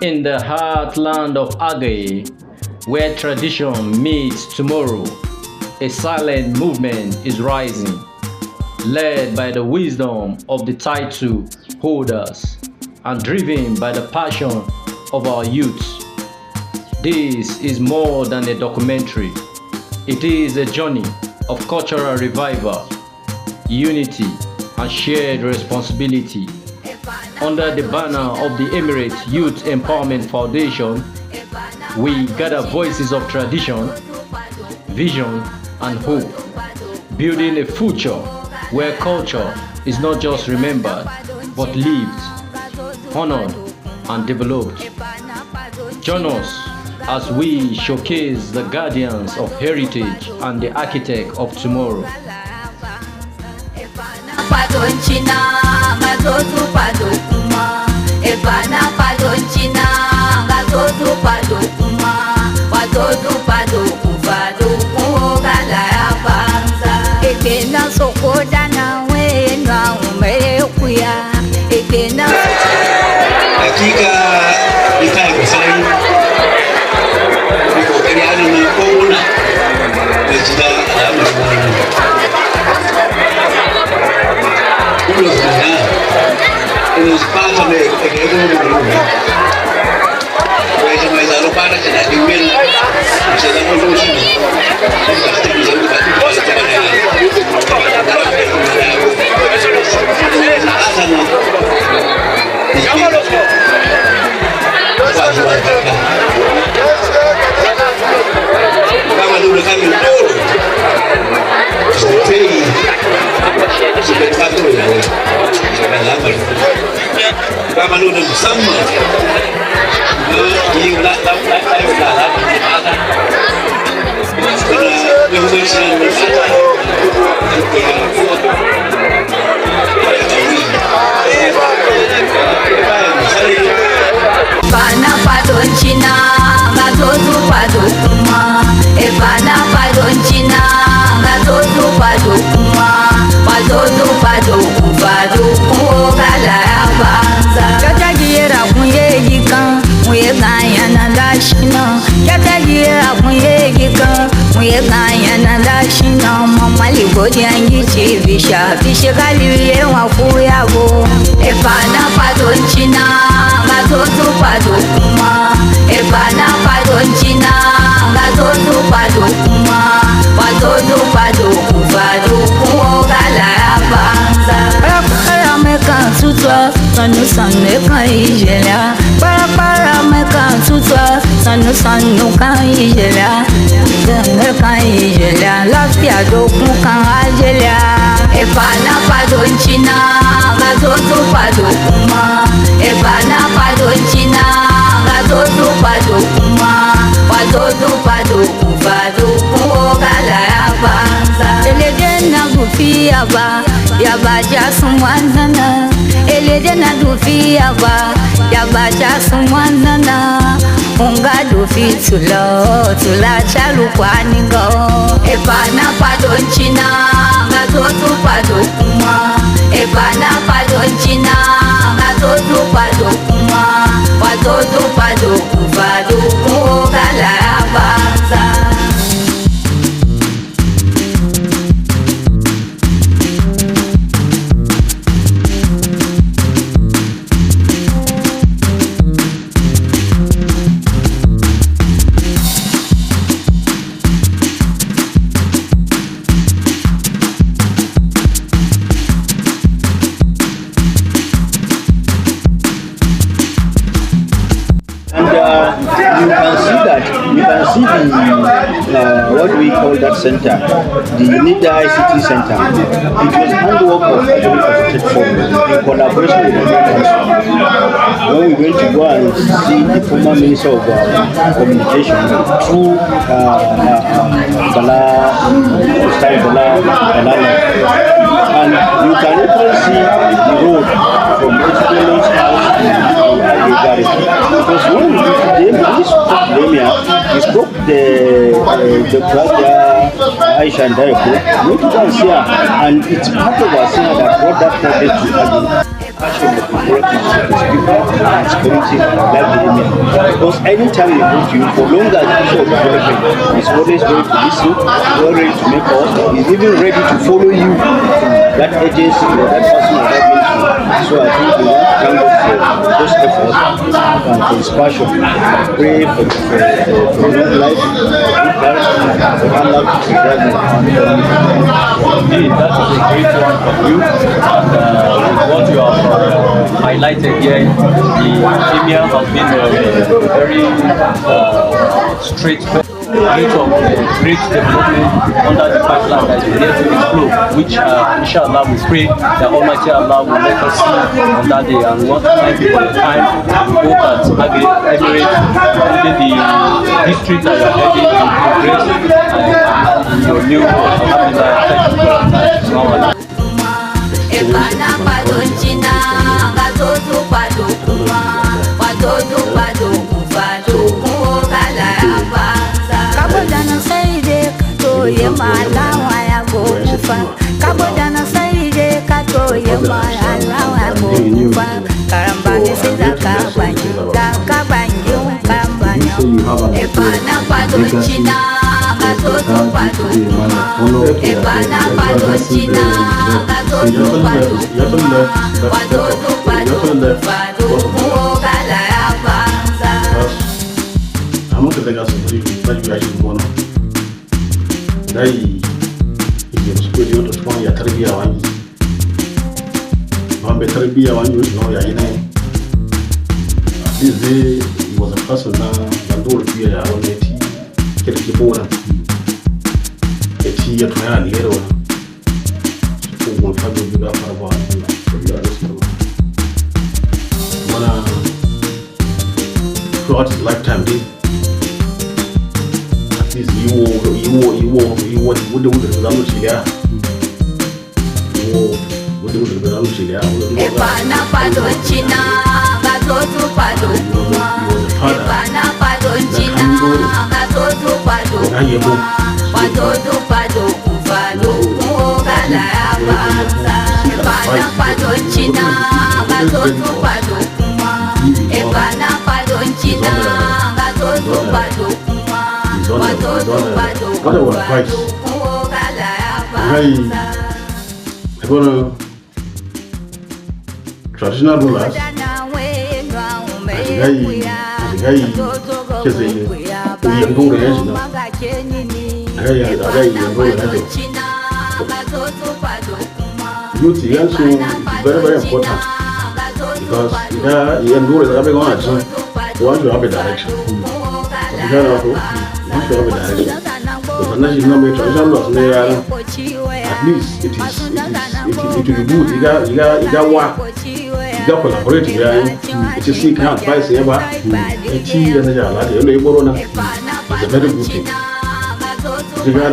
In the heartland of Agaie, where tradition meets tomorrow, a silent movement is rising, led by the wisdom of the title holders and driven by the passion of our youth. This is more than a documentary. It is a journey of cultural revival, unity, and shared responsibility. Under the banner of the Emirates Youth Empowerment Foundation, we gather voices of tradition, vision, and hope, building a future where culture is not just remembered, but lived, honored, and developed. Join us as we showcase the guardians of heritage and the architect of tomorrow. Hakika nikae kusali kukubaliana na kuona wajida alama kulo sana inazipata na ekego mwenye wewe jamaa zalo para tena dimel msada moloshi ndio kama ndio kama ndio sipei sipepatro kama ndio msama ndio la Bana padonchina gazozu padokuma ebana padonchina gazozu padokuma pazozu padoku gala banza katagira kunye yika muye ganya na dashina katagira kunye yika muye ganya na dashina mamali godi angichi bisha galiye wafuya go ebana padonchina gazozu padokuma ebana padonchina gazozu padokuma pazozu padoku gala banza para meka sutwa sanu sanu kaijela para meka sutwa sanu kaijela dengar kaijela lafia doku kaijela ebana padonchina gazozu padokuma ebana padonchina gazozu padokuma pazozu padoku gala banza eledena gufi yaba jasumwanana eledena gufi yaba jasumwanana unga dufi tula chalukwanigo ebana padonchina gazozu padokuma ebana padonchina gazozu padokuma pazozu padoku gala banza. You can see the what we call that center, the Niger City Center. It was handwork of the State Forum in collaboration with the council. When we went to go and see the former Minister of Communication through Bala, and you can even see the road from Ojibolo's house to Agaie. Because when we spoke to them here, we spoke the brother Aisha and Daiko, we went to go and see her, and it's part of our singer that brought that project to Agaie. passion of the correct people and security like the women. Because anytime you go to you, for long as you show development, he's always ready to listen, he's always ready to make calls, he's even ready to follow you to that agency or that person or that ministry. So I think thank God for those efforts and for his passion. I pray for long life, good health, for Allah to preserve him. Indeed, that is a great one from you. And what you have highlighted here, the Emir has been a very straight rate of great development under the pipeline that is there to explode, which inshallah we pray that Almighty Allah will let us see on that day. And we want to thank you for your time. We hope that Agaie, Emirates, even the district that you are heading to progress and your new Alhamdulillah. Thank you for your time. He was a person that don't fear around the tea, get the border. A tea at my hand, here. So, one family will be up for a while. Throughout his lifetime, at least you were traditional rulers, youth is also very, very important because once you have a direction, at least it will be good. You got work. You got collaborate with it is seeking advice ever. It is a very good thing. You got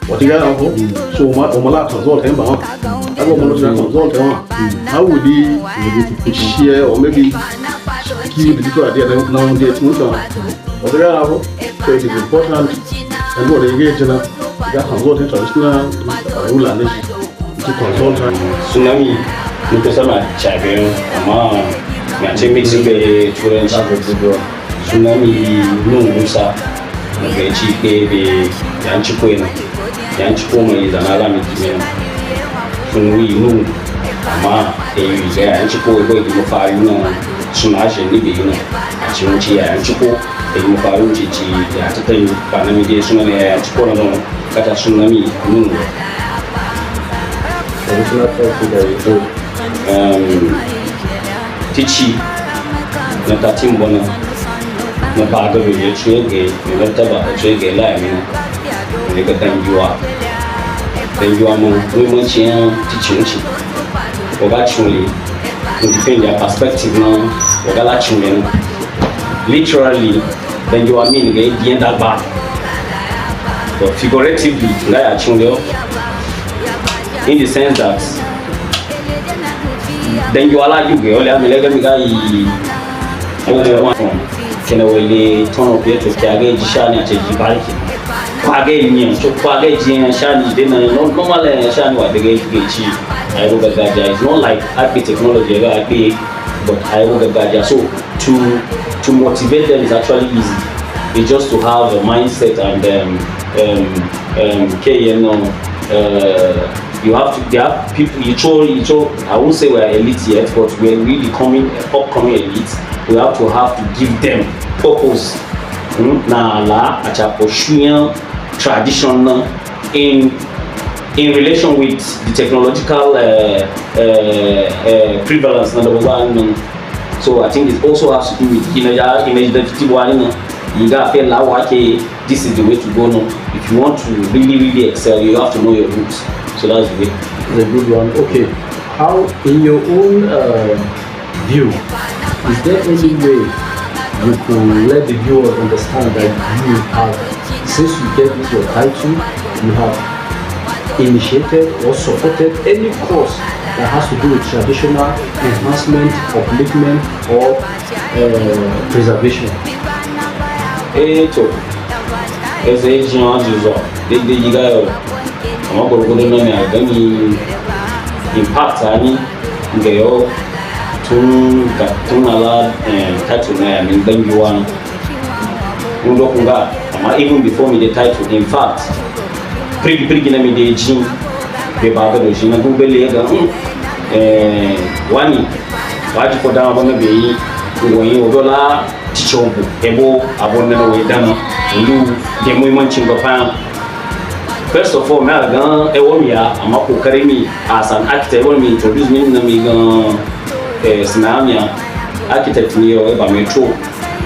what you got so much consult him about. I want to consult him. How would he share or maybe give you the little idea that now and then what you got so it is important and what they get that consulting traditional ruler to consult tsunami nikosema chabeo ama ngatemezi be turenchi tsunami nungusa ngechi kebe yanchikwena yanchikoma izanala mitimena sunui nu ama eyiga yanchiko ego imufaru na sunaje nibina achunchi yanchiko imufaru chichi yatatai panamide sunane yanchiko na no kata tsunami nu tichi na tatimbona na baga ye chege na taba chege la mina ne ka tanjua mo mo chen tichi o ga chuli depend your perspective na o ga la chuli literally tanjua mean ga dienda ba but figuratively la ya chuli in the sense that then you allow you go. Only I'm like me guy. Can we turn up here to Agaie Shani at Jibariki? Agaie, so Agaie Shani, then normally Shani what they get I look at that. It's not like IP technology, but I look at that. So to motivate them is actually easy. It's just to have a mindset and you have to. There are people. You show. I won't say we're elite yet, but we're really upcoming elite. We have to give them purpose. Na la acha pursuing tradition in relation with the technological prevalence. So I think it also has to do with you got to feel like this is the way to go now. If you want to really excel, you have to know your roots. So that's the way. It's a good one. Okay, how in your own view, is there any way you could let the viewer understand that you have, since you get your title, you have initiated or supported any course that has to do with traditional enhancement, upliftment, or preservation? As a general, they got I'm going to impact any girl to allow title name then you want even before me the title. In fact, pretty me the gene the baba do jina go belega wani waji for down on be going odola tichombo ebo abonne no we dano lu de mo manchingo pa. First of all, me gan ewomia amako karemi as an architect. When me introduce me na me gan sinamia architect ni o eba metro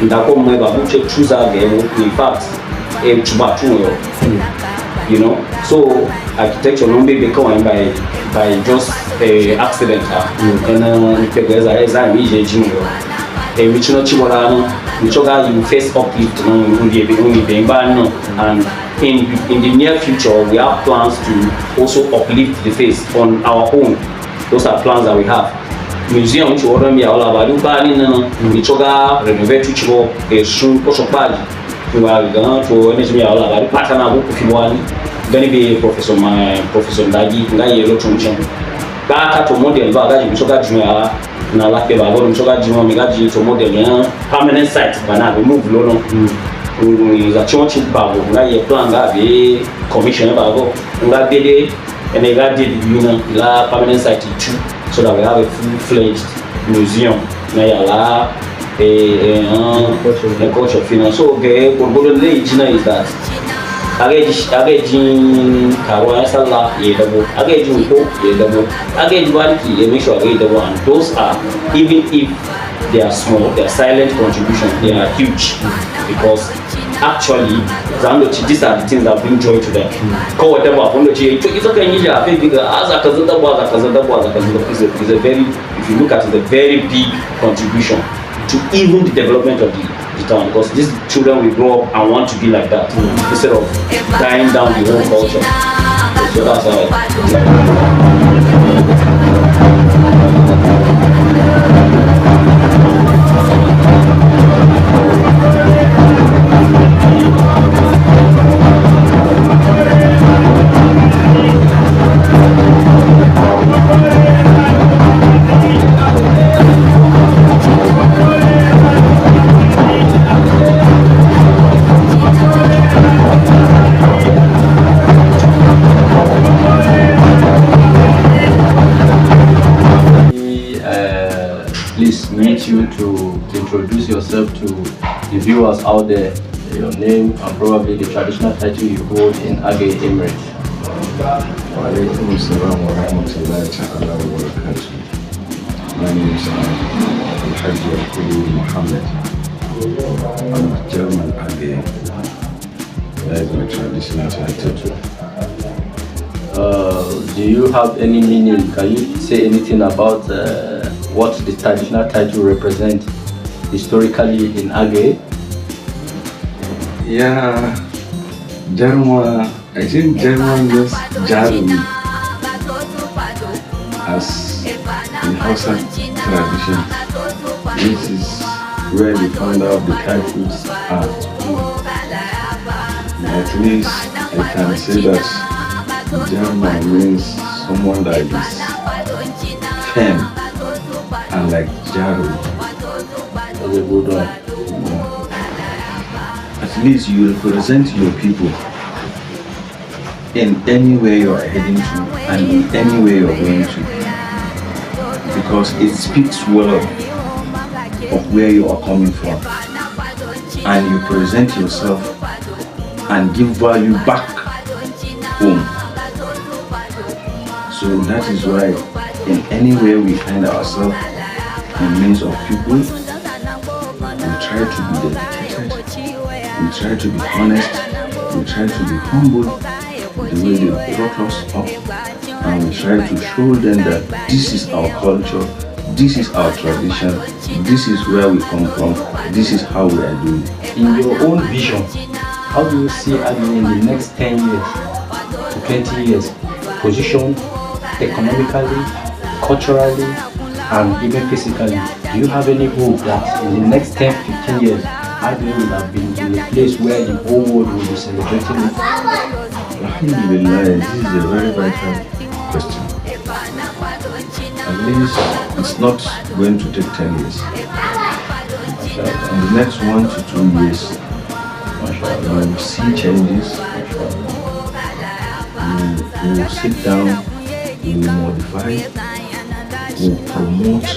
ndako mo eba buche choose agebo. In fact chuba tuyo, you know. So architecture no be become by just accident and because I am junior which no chibora no michoga you face uplift no unde be no. And in the near future we have plans to also uplift the face on our own. Those are plans that we have. Museum which order me all about do bani no michoga renovate chibo soon also bali we are going to manage me all about partner book if you want gonna be professor Ndagi ngai yelo chonchon ba to model ba gaji michoga junior na la ke ba go michoga junior mi gaji to model permanent site bana remove lo no za chonchi ba go ngai plan ga be commission ba go nga dede and they got la permanent site too, so that we have a full-fledged museum na yala a culture finance. So okay, what is that? Agaie Karwa Sala Yedabo, Agaie Yedabo, Agaie Banki, make sure Yedabo, and those are, even if they are small, they are silent contributions, they are huge because actually these are the things that bring joy to them. It's a very, if you look at it, a very big contribution to even the development of the town, because these children will grow up and want to be like that instead of dying down the whole culture. So that's how you to introduce yourself to the viewers out there, your name and probably the traditional title you hold in Agaie Emirates. My name is Alhaji Muhammad. I'm German Agaie. That is my traditional title. Do you have any meaning? Can you say anything about what the traditional title represents historically in Agaie? Yeah, German. I think German means Jarumi, as in Hausa tradition, this is where they find out the titles are. At least I can say that German means someone that is firm and like Jaro. At least you represent your people in anywhere you are heading to and in anywhere you are going to, because it speaks well of where you are coming from, and you present yourself and give value back home. So that is why in anywhere we find ourselves in midst of people, we try to be dedicated, we try to be honest, we try to be humble the way they brought us up, and we try to show them that this is our culture, this is our tradition, this is where we come from, this is how we are doing. In your own vision, how do you see Agaie in the next 10 years to 20 years, position economically, culturally, and even physically? Do you have any hope that in the next 10-15 years, Agaie will have been in a place where the whole world will be celebrating it? Alhamdulillah, this is a very vital question. At least it's not going to take 10 years. In the next 1 to 2 years, we will see changes. We will sit down, we will modify, we will promote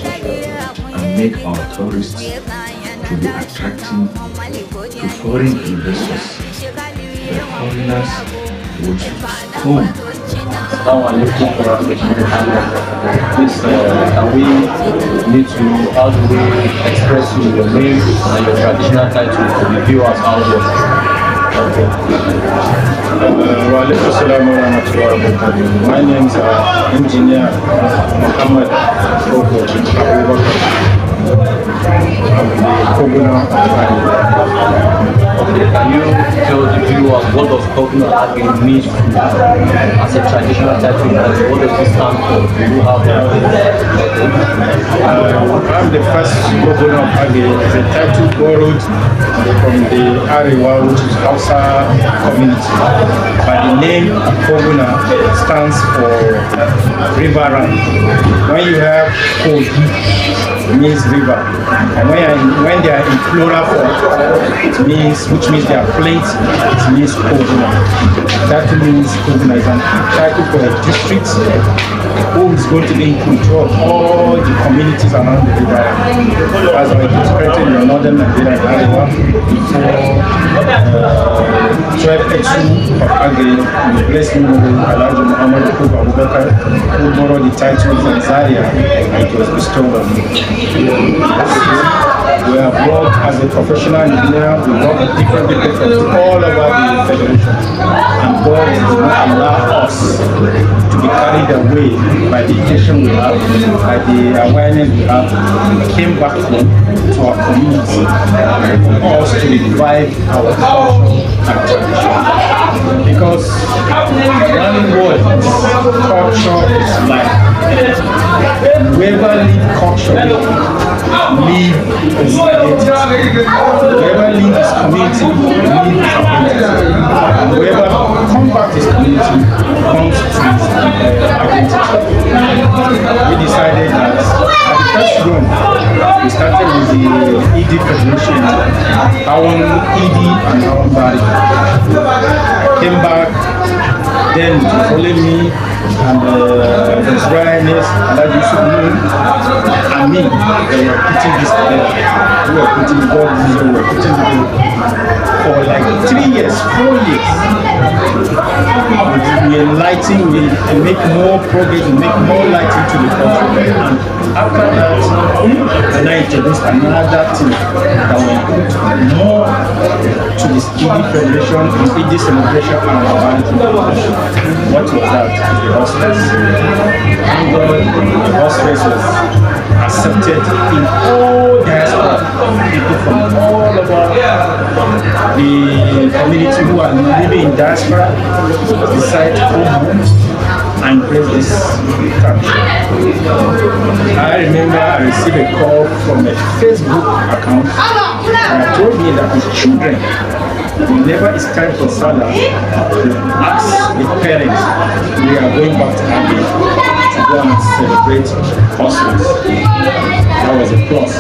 and make our tourists to be attractive to foreign investors. The foreigners will come. Now I'm looking for a please, can we need to, how do we express your name and your traditional title to the viewers out there? My name is Engineer Muhammad Abubakar. I'm the Koguna of Agaie. Can you tell the viewers what does Koguna Agaie mean as a traditional title? What does it stand for? Do you have I'm the first Koguna of Agaie. It's a title borrowed from the Arewa, which is Hausa community. But the name Koguna stands for river run. When you have Kogi, it means river. And when they are in plural form, which means they are plenty, it means Koguna. That means Koguna is an title for a district who is going to be in control of all the communities around the river. As I integrated in the northern Nigeria area before 1282 of Agaie, the blessed memory Elijah Muhammad Abubakar, who borrowed the title from Zaria, and it was bestowed on me. We have worked as a professional engineer. We work with different people from all over the federation, and God did not allow us to be carried away by the education we have, by the awareness we have. We came back home to our community for us to revive our culture and tradition. Because one word, culture is life. Whoever live culture, live his identity. Whoever live his community, live his identity. And whoever comes back to his community, comes to his identity. We decided that at the first run, we started with the ED Federation, our ED and our Bari. Came back, then to follow me and the Israelis, and Yusuf and me, we were putting this together. We were putting God, we were putting it for like 3 years, 4 years. We enlighten, we make more progress, we make more light into the country. And after that, and I introduced another thing that will put more to this ED Federation, ED celebration, and our celebration. What was that? The horse race. Thank God, the horse race was accepted in all diaspora. People from all over the community who are living in diaspora decide to come home and embrace this tradition. I remember I received a call from a Facebook account that told me that his children, whenever it's time for Salah, they ask the parents, we are going back to Agaie to go and celebrate Christmas. That was a plus,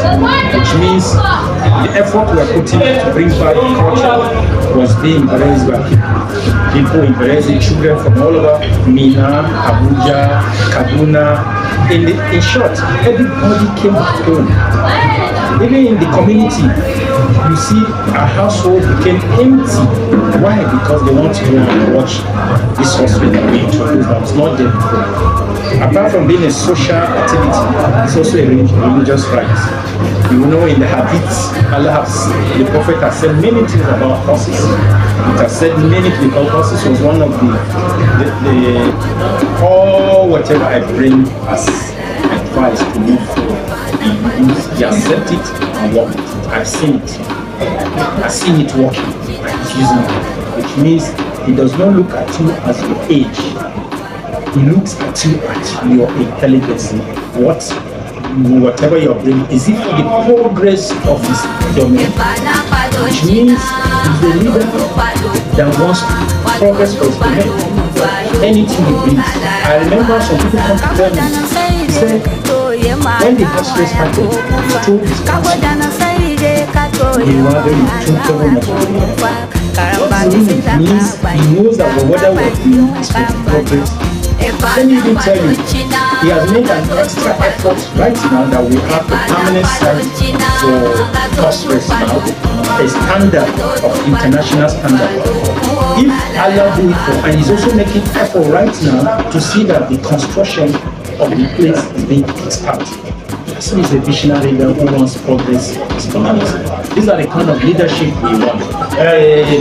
which means the effort we are putting to bring back culture was being embraced by people embracing children from all over Mina, Abuja, Kaduna. In short, everybody came back home. Even in the community, you see our household became empty. Why? Because they want to go and watch this hospital that we introduced that was not there before. Apart from being a social activity, it's also a religious right. You know, in the hadiths, the Prophet has said many things about horses. It has said many things because horses was one of whatever I bring as advice to move forward. You accept it and work with it. I've seen it. I've seen it working. It's using it. Which means he does not look at you as your age. He looks at you at your intelligence. Whatever you're bringing, is it for the progress of his domain? Which means he's a leader that wants progress for his domain. Anything he brings. I remember some people come to tell me, he said, when the first race happened, he told his council, he rather means he knows that whatever we're doing is for progress. Let me even tell you, he has made an extra effort right now that we have a permanent site for horse race now, a standard of international standard. If Allah do it for, and he's also making effort right now to see that the construction of the place is being kickstarted. So he's a visionary leader who wants progress in his community. These are the kind of leadership we want.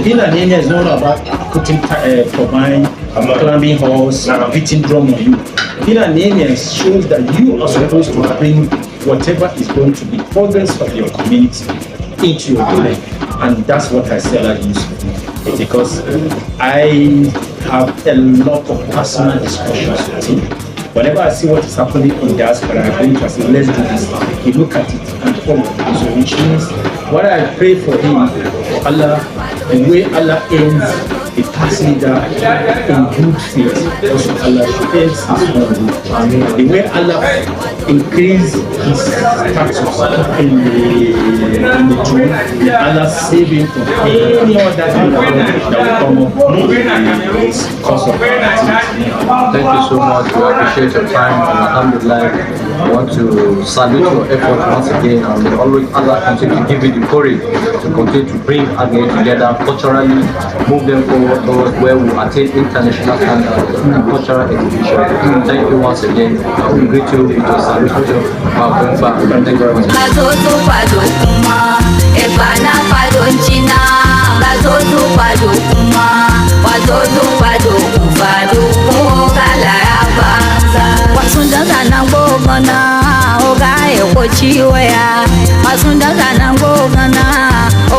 Being an area is not about putting turbine, climbing horse, beating drum on you. Being an area shows that you are supposed to bring whatever is going to be progress of your community into your domain. And that's what I say I use because I have a lot of personal discussions with him. Whenever I see what is happening in diaspora, I think I say, let's do this. We look at it and follow. So which means what I pray for him, for Allah, the way Allah ends a past leader in good faith, also Allah ends his own. The way Allah increase his status in the throne, Allah save him from any other thing that will come up because of activity. Thank you so much. We appreciate your time, and alhamdulillah, I want to salute your effort once again, and may always Allah continue to give you the courage to continue to bring Agaie together culturally, move them forward towards where we attain international standards and cultural education. Thank you once again. I will greet you with a salutation. Thank you very much. Wasunda sana ngogana ogaye kochiwea Wasunda sana ngogana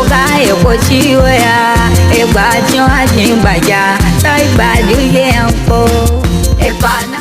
ogaye kochiwea Egbajo ajimbaja sai gbadu ye anpo Ebana